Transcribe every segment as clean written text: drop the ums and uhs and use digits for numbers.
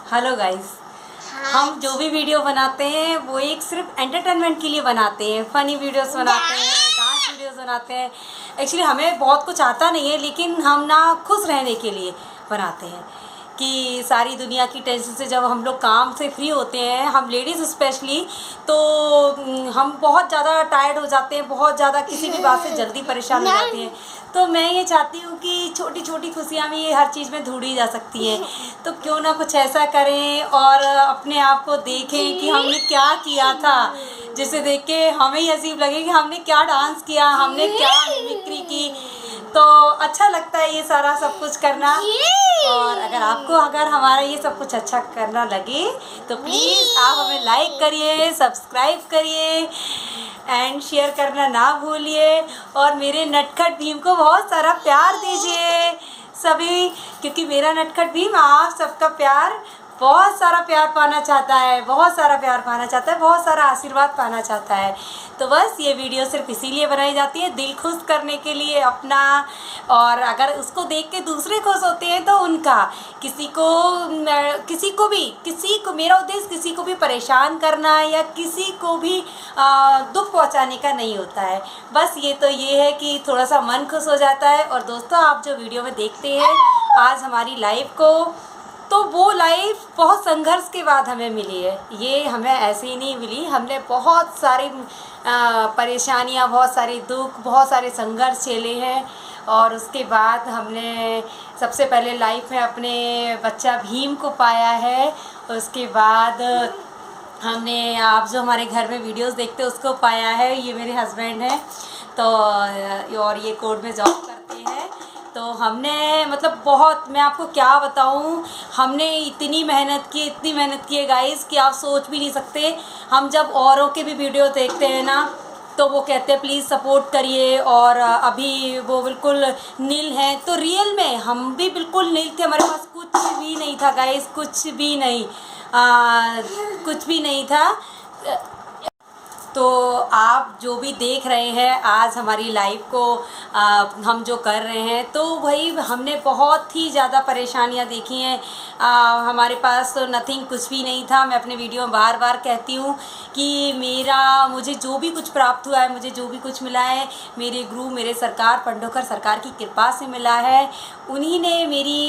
Hello guys, हम जो भी वीडियो बनाते हैं वो एक सिर्फ एंटरटेनमेंट के लिए बनाते हैं। फनी वीडियोस बनाते हैं, डांस वीडियोस बनाते हैं। एक्चुअली हमें बहुत कुछ आता नहीं है, लेकिन हम ना खुश रहने के लिए बनाते हैं कि सारी दुनिया की टेंशन से जब हम लोग काम से फ्री होते हैं, हम लेडीज़ स्पेशली, तो हम बहुत ज़्यादा टायर्ड हो जाते हैं, बहुत ज़्यादा किसी भी बात से जल्दी परेशान हो जाते हैं। तो मैं ये चाहती हूँ कि छोटी छोटी खुशियाँ भी हर चीज़ में ढूंढी जा सकती हैं। तो क्यों ना कुछ ऐसा करें और अपने आप को देखें कि हमने क्या किया था, जिसे देख के हमें ही अजीब लगे कि हमने क्या डांस किया, हमने क्या मिमिक्री की। तो अच्छा लगता है ये सारा सब कुछ करना। और अगर हमारा ये सब कुछ अच्छा करना लगे तो प्लीज़ आप हमें लाइक करिए, सब्सक्राइब करिए एंड शेयर करना ना भूलिए। और मेरे नटखट भीम को बहुत सारा प्यार दीजिए सभी, क्योंकि मेरा नटखट भीम आप सबका प्यार, बहुत सारा प्यार पाना चाहता है, बहुत सारा प्यार पाना चाहता है, बहुत सारा आशीर्वाद पाना चाहता है। तो बस ये वीडियो सिर्फ इसीलिए बनाई जाती है, दिल खुश करने के लिए अपना। और अगर उसको देख के दूसरे खुश होते हैं तो उनका, किसी को मेरा उद्देश्य किसी को भी परेशान करना या किसी को भी दुख पहुंचाने का नहीं होता है। बस ये है कि थोड़ा सा मन खुश हो जाता है। और दोस्तों, आप जो वीडियो में देखते हैं आज हमारी लाइफ को, तो वो लाइफ बहुत संघर्ष के बाद हमें मिली है। ये हमें ऐसे ही नहीं मिली, हमने बहुत सारी परेशानियां, बहुत सारे दुख, बहुत सारे संघर्ष झेले हैं। और उसके बाद हमने सबसे पहले लाइफ में अपने बच्चा भीम को पाया है। उसके बाद हमने, आप जो हमारे घर में वीडियोस देखते हैं, उसको पाया है। ये मेरे हस्बैंड हैं, तो और ये कोर्ट में जॉब करते हैं। तो हमने मतलब बहुत, मैं आपको क्या बताऊं, हमने इतनी मेहनत की है गाइस कि आप सोच भी नहीं सकते। हम जब औरों के भी वीडियो देखते हैं ना, तो वो कहते हैं प्लीज़ सपोर्ट करिए, और अभी वो बिल्कुल नील हैं। तो रियल में हम भी बिल्कुल नील थे, हमारे पास कुछ भी नहीं था गाइस, कुछ भी नहीं, कुछ भी नहीं था। तो आप जो भी देख रहे हैं आज हमारी लाइफ को, हम जो कर रहे हैं, तो वही हमने बहुत ही ज़्यादा परेशानियां देखी हैं। हमारे पास तो नथिंग, कुछ भी नहीं था। मैं अपने वीडियो में बार बार कहती हूँ कि मुझे जो भी कुछ प्राप्त हुआ है, मुझे जो भी कुछ मिला है, मेरे गुरु, मेरे सरकार पंडोकर सरकार की कृपा से मिला है। उन्हीं ने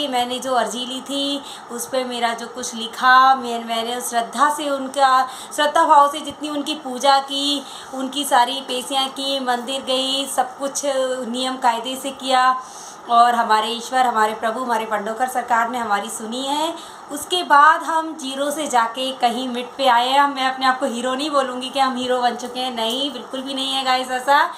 मैंने जो अर्जी ली थी उस पर मेरा जो कुछ लिखा, मैंने श्रद्धा से, उनका श्रद्धा भाव से जितनी उनकी पूजा की, उनकी सारी पेशियाँ की, मंदिर गई, सब कुछ नियम कायदे से किया। और हमारे ईश्वर, हमारे प्रभु, हमारे पंडोकर सरकार ने हमारी सुनी है। उसके बाद हम जीरो से जाके कहीं मिड पे आए हैं। मैं अपने आप को हीरो नहीं बोलूँगी कि हम हीरो बन चुके हैं, नहीं, बिल्कुल भी नहीं है गाइस ऐसा।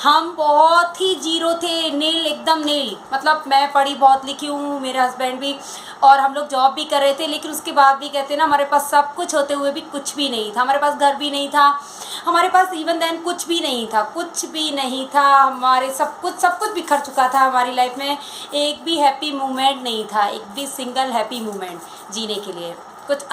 हम बहुत ही जीरो थे, नील, एकदम नील। मतलब मैं पढ़ी बहुत लिखी हूँ, मेरे हस्बैंड भी, और हम लोग जॉब भी कर रहे थे, लेकिन उसके बाद भी कहते हैं ना, हमारे पास सब कुछ होते हुए भी कुछ भी नहीं था। हमारे पास घर भी नहीं था, हमारे पास इवन देन कुछ भी नहीं था, कुछ भी नहीं था। हमारे सब कुछ बिखर चुका था हमारी लाइफ में। एक भी हैप्पी मोमेंट नहीं था, एक भी सिंगल हैप्पी मोमेंट जीने के लिए। कुछ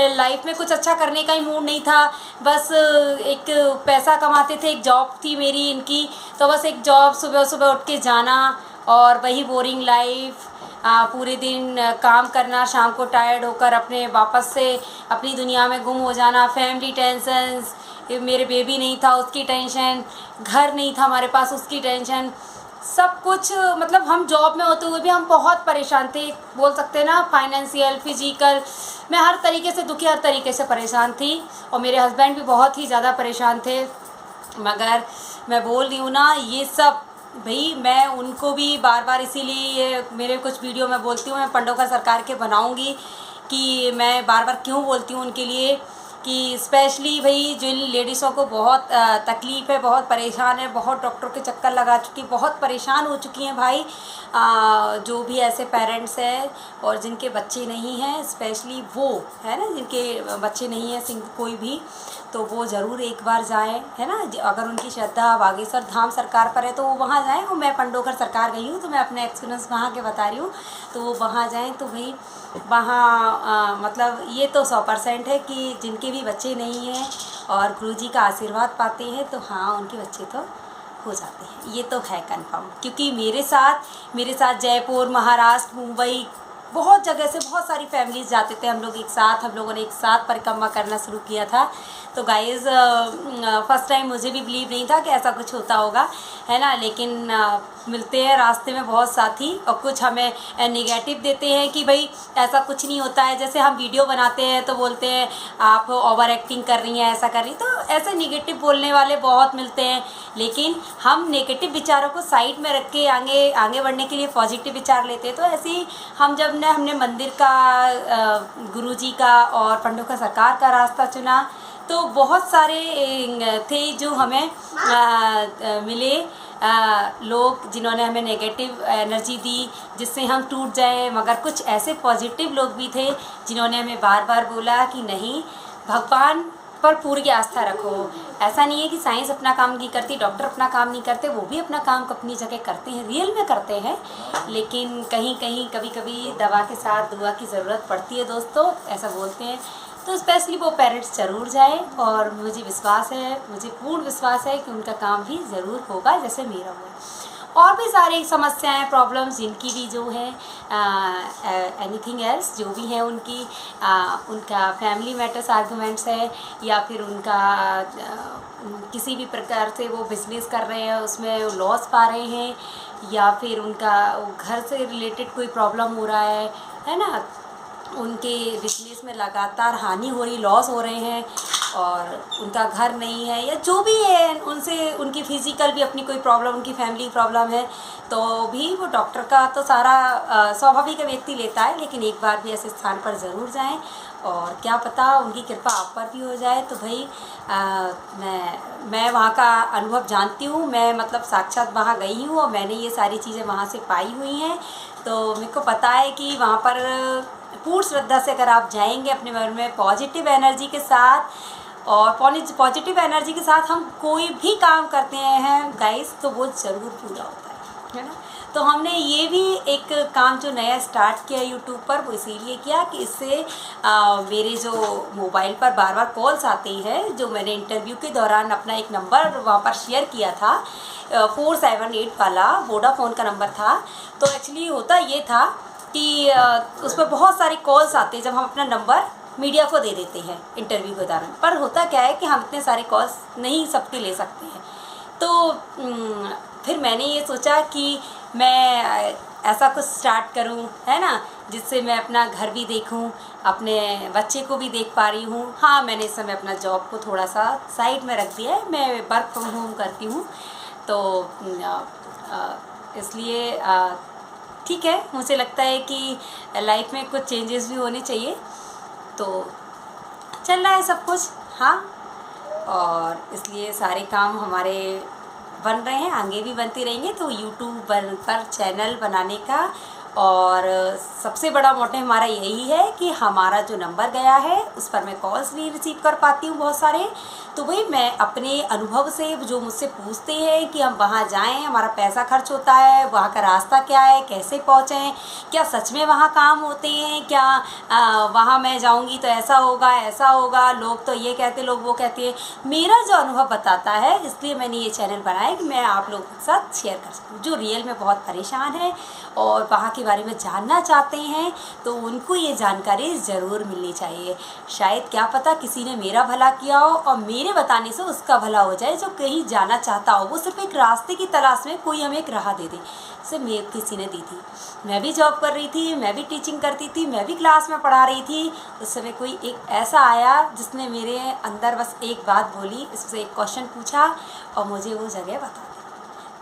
लाइफ में कुछ अच्छा करने का ही मूड नहीं था। बस एक पैसा कमाते थे, एक जॉब थी मेरी, इनकी, तो बस एक जॉब, सुबह सुबह उठ के जाना और वही बोरिंग लाइफ, पूरे दिन काम करना, शाम को टायर्ड होकर अपने वापस से अपनी दुनिया में गुम हो जाना। फैमिली टेंशन्स, मेरे बेबी नहीं था उसकी टेंशन, घर नहीं था हमारे पास उसकी टेंशन, सब कुछ। मतलब हम जॉब में होते हुए भी हम बहुत परेशान थे, बोल सकते हैं ना, फाइनेंशियल, फिजिकल, मैं हर तरीके से दुखी, हर तरीके से परेशान थी। और मेरे हस्बैंड भी बहुत ही ज़्यादा परेशान थे। मगर मैं बोल रही हूँ ना, ये सब भाई मैं उनको भी बार बार, इसीलिए मेरे कुछ वीडियो में बोलती हूँ, मैं पंडोकर सरकार के बनाऊँगी, कि मैं बार बार क्यों बोलती हूँ उनके लिए, कि स्पेशली भाई जिन लेडीज़ों को बहुत तकलीफ़ है, बहुत परेशान है, बहुत डॉक्टर के चक्कर लगा चुकी, बहुत परेशान हो चुकी हैं भाई, जो भी ऐसे पेरेंट्स हैं और जिनके बच्चे नहीं हैं, स्पेशली वो है ना, जिनके बच्चे नहीं हैं कोई भी, तो वो ज़रूर एक बार जाएं, है ना। अगर उनकी श्रद्धा बागेश्वर धाम सरकार पर है तो वो वहाँ जाएं। और मैं पंडोकर सरकार गई हूँ, तो मैं अपने एक्सपीरियंस वहाँ के बता रही हूँ। तो वो वहाँ जाएं तो भाई वहाँ मतलब ये तो 100% है कि जिनके भी बच्चे नहीं हैं और गुरुजी का आशीर्वाद पाते हैं, तो हाँ, उनके बच्चे तो हो जाते हैं, ये तो है कंफर्म। क्योंकि मेरे साथ जयपुर, महाराष्ट्र, मुंबई, बहुत जगह से बहुत सारी फैमिलीज जाते थे हम लोग एक साथ, हम लोगों ने एक साथ परिक्रमा करना शुरू किया था। तो गाइज़ फर्स्ट टाइम मुझे भी बिलीव नहीं था कि ऐसा कुछ होता होगा, है ना। लेकिन मिलते हैं रास्ते में बहुत साथी और कुछ हमें नेगेटिव देते हैं कि भाई ऐसा कुछ नहीं होता है। जैसे हम वीडियो बनाते हैं तो बोलते हैं आप ओवर एक्टिंग कर रही हैं, ऐसा कर रही, तो ऐसे नेगेटिव बोलने वाले बहुत मिलते हैं। लेकिन हम नेगेटिव विचारों को साइड में रख के आगे बढ़ने के लिए पॉजिटिव विचार लेते हैं। तो ऐसे ही हमने मंदिर का, गुरुजी का और पंडों का सरकार का रास्ता चुना, तो बहुत सारे थे जो हमें मिले लोग जिन्होंने हमें नेगेटिव एनर्जी दी जिससे हम टूट जाए। मगर कुछ ऐसे पॉजिटिव लोग भी थे जिन्होंने हमें बार बार बोला कि नहीं, भगवान पर पूरी आस्था रखो। ऐसा नहीं है कि साइंस अपना काम नहीं करती, डॉक्टर अपना काम नहीं करते, वो भी अपना काम अपनी जगह करते हैं, रियल में करते हैं। लेकिन कहीं कहीं कभी कभी दवा के साथ दुआ की ज़रूरत पड़ती है दोस्तों, ऐसा बोलते हैं। तो स्पेशली वो पेरेंट्स ज़रूर जाए और मुझे विश्वास है, मुझे पूर्ण विश्वास है कि उनका काम भी ज़रूर होगा जैसे मेरा हुआ। और भी सारी समस्याएं, प्रॉब्लम्स जिनकी भी जो है एनीथिंग एल्स जो भी है उनकी उनका फैमिली मैटर्स आर्गूमेंट्स है, या फिर उनका किसी भी प्रकार से वो बिजनेस कर रहे हैं उसमें लॉस पा रहे हैं, या फिर उनका घर से रिलेटेड कोई प्रॉब्लम हो रहा है ना, उनके बिजनेस में लगातार हानि हो रही, लॉस हो रहे हैं और उनका घर नहीं है, या जो भी है उनसे उनकी फिज़िकल भी अपनी कोई प्रॉब्लम, उनकी फैमिली प्रॉब्लम है, तो भी वो डॉक्टर का तो सारा स्वाभाविक व्यक्ति लेता है। लेकिन एक बार भी ऐसे स्थान पर ज़रूर जाएं और क्या पता उनकी कृपा आप पर भी हो जाए। तो भाई मैं वहाँ का अनुभव जानती हूँ, मैं मतलब साक्षात वहाँ गई हूँ और मैंने ये सारी चीज़ें वहाँ से पाई हुई हैं। तो मेरे को पता है कि वहाँ पर पूर्ण श्रद्धा से अगर आप जाएंगे अपने मन में पॉजिटिव एनर्जी के साथ, और पॉजिटिव एनर्जी के साथ हम कोई भी काम करते हैं गाइस तो वो ज़रूर पूरा होता है ना। तो हमने ये भी एक काम जो नया स्टार्ट किया यूट्यूब पर, वो इसीलिए किया कि इससे मेरे जो मोबाइल पर बार बार कॉल्स आती हैं, जो मैंने इंटरव्यू के दौरान अपना एक नंबर वहाँ पर शेयर किया था 478 वाला वोडाफोन का नंबर था। तो एक्चुअली होता ये था कि उस पर बहुत सारे कॉल्स आते हैं जब हम अपना नंबर मीडिया को दे देते हैं इंटरव्यू के दौरान। पर होता क्या है कि हम इतने सारे कॉल्स नहीं सबके ले सकते हैं। तो फिर मैंने ये सोचा कि मैं ऐसा कुछ स्टार्ट करूं, है ना, जिससे मैं अपना घर भी देखूं, अपने बच्चे को भी देख पा रही हूं। हाँ, मैंने इस समय अपना जॉब को थोड़ा सा साइड में रख दिया है, मैं वर्क फ्रॉम होम करती हूँ। तो इसलिए ठीक है, मुझे लगता है कि लाइफ में कुछ चेंजेस भी होने चाहिए। तो चल रहा है सब कुछ, हाँ, और इसलिए सारे काम हमारे बन रहे हैं, आगे भी बनते रहेंगे। तो यूट्यूब पर चैनल बनाने का और सबसे बड़ा मोटिव हमारा यही है कि हमारा जो नंबर गया है उस पर मैं कॉल्स भी रिसीव कर पाती हूँ बहुत सारे। तो भाई मैं अपने अनुभव से, जो मुझसे पूछते हैं कि हम वहाँ जाएं, हमारा पैसा खर्च होता है, वहाँ का रास्ता क्या है, कैसे पहुँचें, क्या सच में वहाँ काम होते हैं, क्या वहाँ मैं जाऊँगी तो ऐसा होगा, लोग तो ये कहते, लोग वो कहते हैं, मेरा जो अनुभव बताता है। इसलिए मैंने ये चैनल बनाया कि मैं आप लोगों के साथ शेयर कर सकूँ जो रियल में बहुत परेशान है और वहाँ के बारे में जानना चाहते हैं। तो उनको ये जानकारी ज़रूर मिलनी चाहिए। शायद क्या पता किसी ने मेरा भला किया हो और मेरे बताने से उसका भला हो जाए, जो कहीं जाना चाहता हो। वो सिर्फ एक रास्ते की तलाश में कोई हमें एक राह दे दे। जैसे मेरे किसी ने दी थी, मैं भी जॉब कर रही थी, मैं भी टीचिंग करती थी, मैं भी क्लास में पढ़ा रही थी। उस समय कोई एक ऐसा आया जिसने मेरे अंदर बस एक बात बोली, इससे एक क्वेश्चन पूछा और मुझे वो जगह बता दी।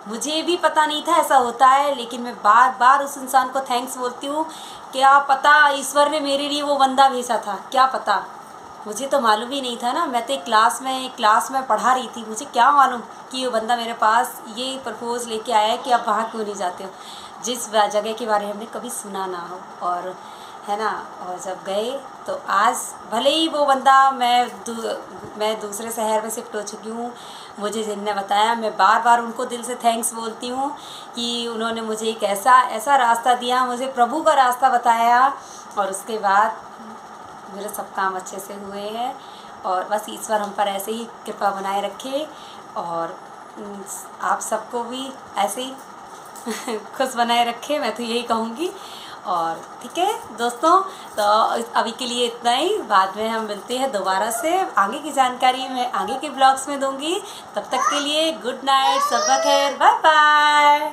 मुझे भी पता नहीं था ऐसा होता है, लेकिन मैं बार बार उस इंसान को थैंक्स बोलती हूँ। क्या पता ईश्वर ने मेरे लिए वो बंदा भेजा था, क्या पता, मुझे तो मालूम ही नहीं था ना। मैं तो एक क्लास में पढ़ा रही थी, मुझे क्या मालूम कि वो बंदा मेरे पास ये प्रपोज लेके आया है कि आप वहाँ क्यों नहीं जाते हो, जिस जगह के बारे में हमने कभी सुना ना हो, और है ना। और जब गए तो आज भले ही वो बंदा, मैं दूसरे शहर में शिफ्ट हो चुकी हूँ, मुझे जिनने बताया, मैं बार बार उनको दिल से थैंक्स बोलती हूँ कि उन्होंने मुझे एक ऐसा रास्ता दिया, मुझे प्रभु का रास्ता बताया, और उसके बाद मेरे सब काम अच्छे से हुए हैं। और बस ईश्वर हम पर ऐसे ही कृपा बनाए रखे और आप सबको भी ऐसे ही खुश बनाए रखे, मैं तो यही कहूँगी। और ठीक है दोस्तों, तो अभी के लिए इतना ही। बाद में हम मिलते हैं दोबारा से, आगे की जानकारी मैं आगे के ब्लॉग्स में दूंगी। तब तक के लिए गुड नाइट, सब खैर, बाय बाय।